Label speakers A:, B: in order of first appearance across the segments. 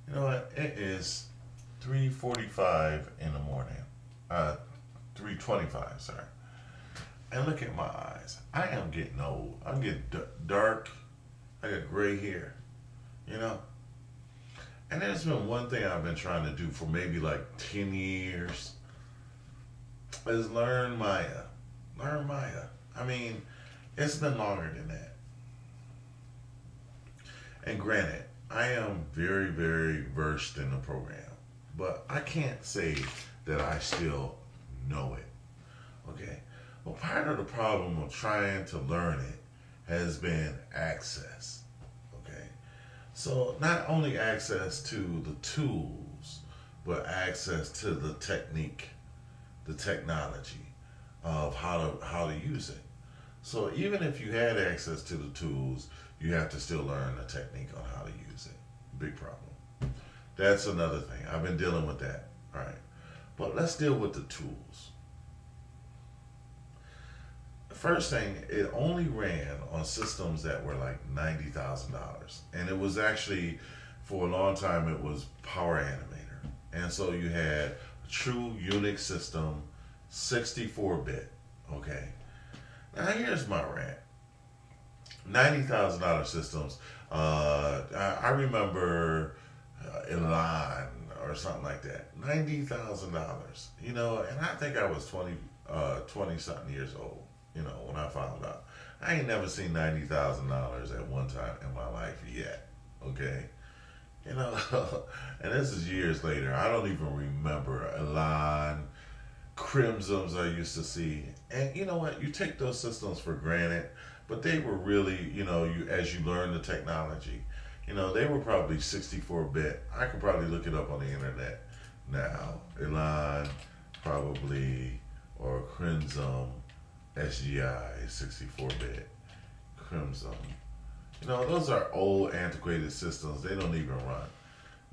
A: You know what? It is 3:45 in the morning. 3:25, sorry. And look at my eyes. I am getting old. I'm getting dark. I got gray hair. You know? And there's been one thing I've been trying to do for maybe like 10 years is learn Maya. Learn Maya. I mean, it's been longer than that. And granted, I am very, very versed in the program, but I can't say that I still know it. Okay? Well, part of the problem of trying to learn it has been access. Okay? So, not only access to the tools, but access to the technique, the technology of how to use it. So even if you had access to the tools, you have to still learn the technique on how to use it. Big problem. That's another thing. I've been dealing with that. All right. But let's deal with the tools. The first thing, it only ran on systems that were like $90,000. And it was actually, for a long time, it was Power Animator. And so you had a true Unix system, 64-bit. Okay. Now here's my rant. $90,000 systems. I remember Elan or something like that. $90,000. You know, and I think I was 20 something years old. You know, when I found out, I ain't never seen $90,000 at one time in my life yet. Okay, you know, and this is years later. I don't even remember Elan, Crimsons I used to see, and you know what? You take those systems for granted, but they were really, you know, as you learn the technology, you know, they were probably 64-bit. I could probably look it up on the internet now. Elan, probably, or Crimson, SGI, 64-bit, Crimson. You know, those are old, antiquated systems. They don't even run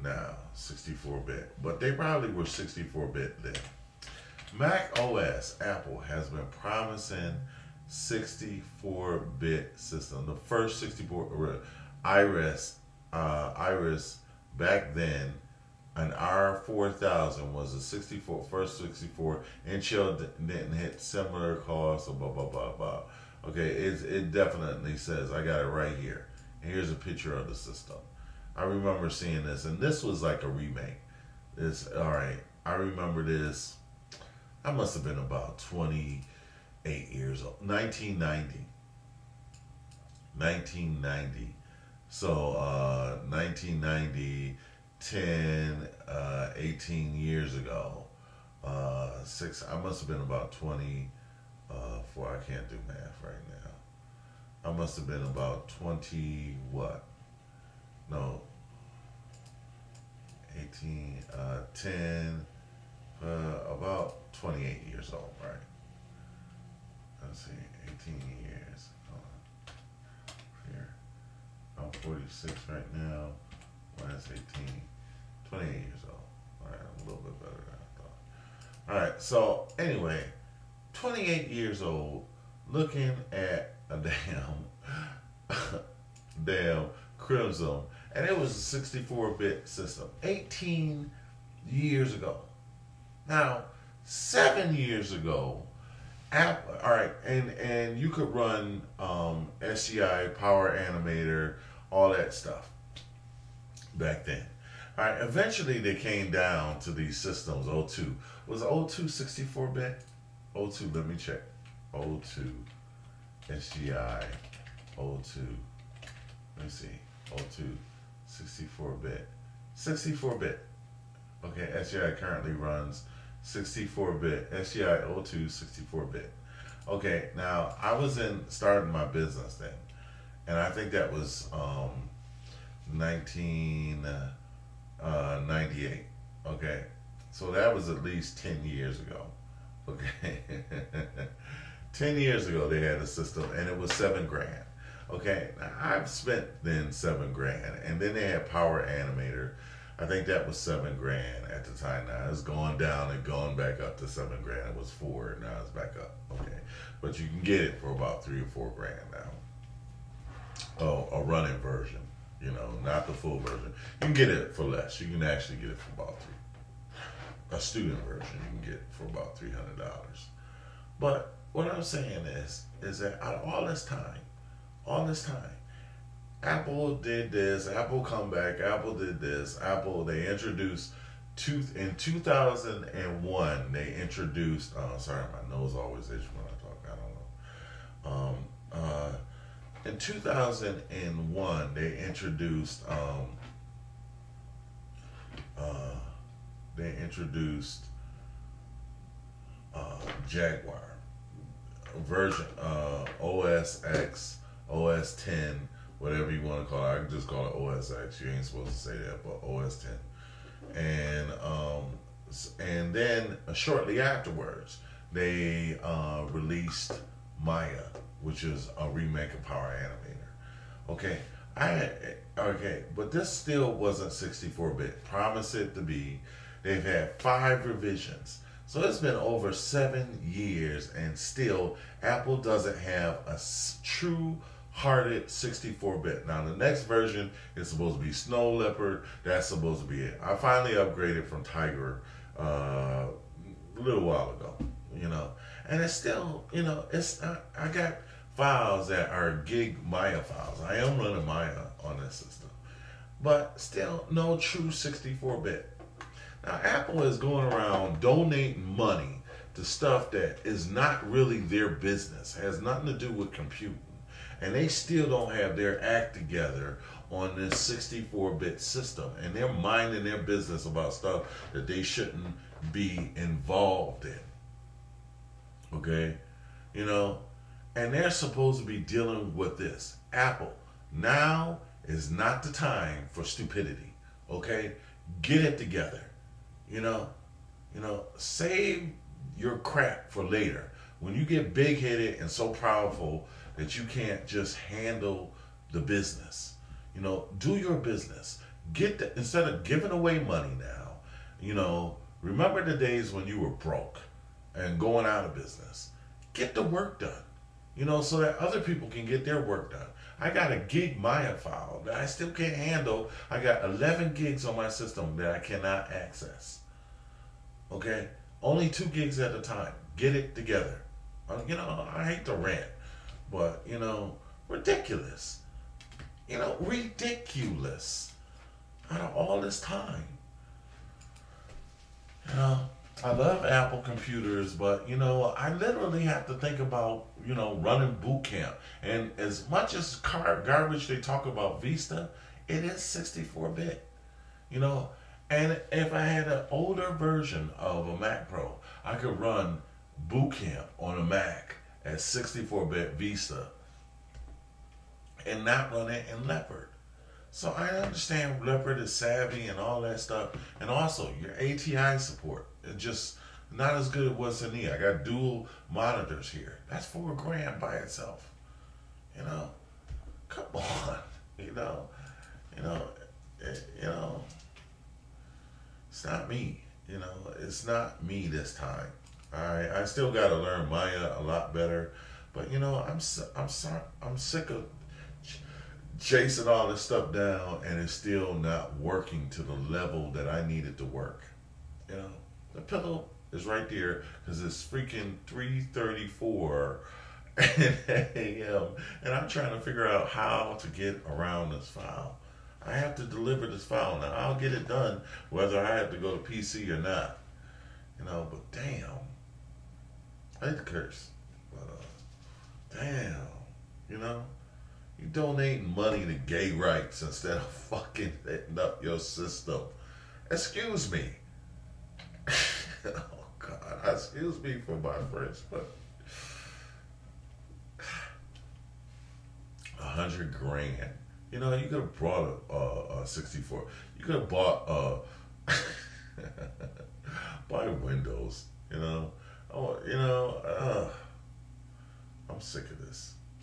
A: now, 64-bit, but they probably were 64-bit then. Mac OS, Apple, has been promising 64-bit system. The first 64 Iris back then, an R4000 was a first 64. Intel didn't hit similar costs, blah blah blah blah. Okay, it definitely says, I got it right here. And here's a picture of the system. I remember seeing this, and this was like a remake. It's all right. I remember this. I must have been about 28 years old. 1990. 1990. So 1990, 10, 18 years ago. I must have been about 20, I can't do math right now. I must have been about 20, what? No. 18, 10, about 28 years old, right? Let's see, 18 years. Here. I'm 46 right now. Minus 18. 28 years old. All right, I'm a little bit better than I thought. All right, so anyway, 28 years old, looking at a damn Crimson, and it was a 64-bit system. 18 years ago. Now, 7 years ago, Apple, all right, and you could run SGI, Power Animator, all that stuff back then. All right, eventually they came down to these systems. O2 was O2 64-bit. O2, let me check. O2 SGI O2. Let me see. O2 64-bit. 64-bit. Okay, SGI currently runs 64-bit. SGI O2 64-bit. Okay, now I was starting my business then, and I think that was 1998. Okay, so that was at least 10 years ago. Okay, 10 years ago they had a system, and it was $7,000. Okay, now I've spent then $7,000, and then they had Power Animator. I think that was $7,000 at the time. Now it's going down and going back up to $7,000. It was $4,000, now it's back up. Okay, but you can get it for about $3,000 or $4,000 now. Oh, a running version. not the full version. You can get it for less. You can actually get it for about a student version. You can get for about $300. But what I'm saying is that out of all this time, Apple did this, Apple come back, Apple did this, they introduced in 2001 they introduced sorry, my nose always itches when I talk, I don't know. In 2001 they introduced Jaguar version, OS X, OS 10, whatever you want to call it. I can just call it OS X. You ain't supposed to say that, but OS 10. And then shortly afterwards, they released Maya, which is a remake of Power Animator. Okay, but this still wasn't 64-bit. Promise it to be. They've had 5 revisions. So it's been over 7 years, and still Apple doesn't have a true-hearted 64-bit. Now the next version is supposed to be Snow Leopard. That's supposed to be it. I finally upgraded from Tiger a little while ago, and it's still, I got files that are gig Maya files. I am running Maya on this system, but still no true 64-bit. Now, Apple is going around donating money to stuff that is not really their business, has nothing to do with computing, and they still don't have their act together on this 64-bit system, and they're minding their business about stuff that they shouldn't be involved in. Okay? And they're supposed to be dealing with this. Apple, now is not the time for stupidity. Okay? Get it together. Save your crap for later. When you get big-headed and so powerful that you can't just handle the business. Do your business. Instead of giving away money now, remember the days when you were broke and going out of business. Get the work done, so that other people can get their work done. I got a gig Maya file that I still can't handle. I got 11 gigs on my system that I cannot access. Okay? Only 2 gigs at a time. Get it together. I hate to rant, but, ridiculous. Ridiculous. Out of all this time. I love Apple computers, but, I literally have to think about, running boot camp. And as much as garbage they talk about Vista, it is 64-bit. And if I had an older version of a Mac Pro, I could run boot camp on a Mac at 64-bit Vista and not run it in Leopard. So I understand Leopard is savvy and all that stuff. And also, your ATI support. It's just not as good as what's in here. I got dual monitors here. That's $4,000 by itself. Come on. It's not me. It's not me this time. Alright, I still got to learn Maya a lot better. But I'm sick of chasing all this stuff down, and it's still not working to the level that I need it to work. The pillow is right there because it's freaking 3:34 a.m. and I'm trying to figure out how to get around this file. I have to deliver this file now. I'll get it done whether I have to go to PC or not. But damn, I hate to curse, but damn, you donating money to gay rights instead of fucking hitting up your system. Excuse me. Oh God, excuse me for my French, but $100,000. You could have brought a 64. You could have bought buy Windows. I'm sick of this.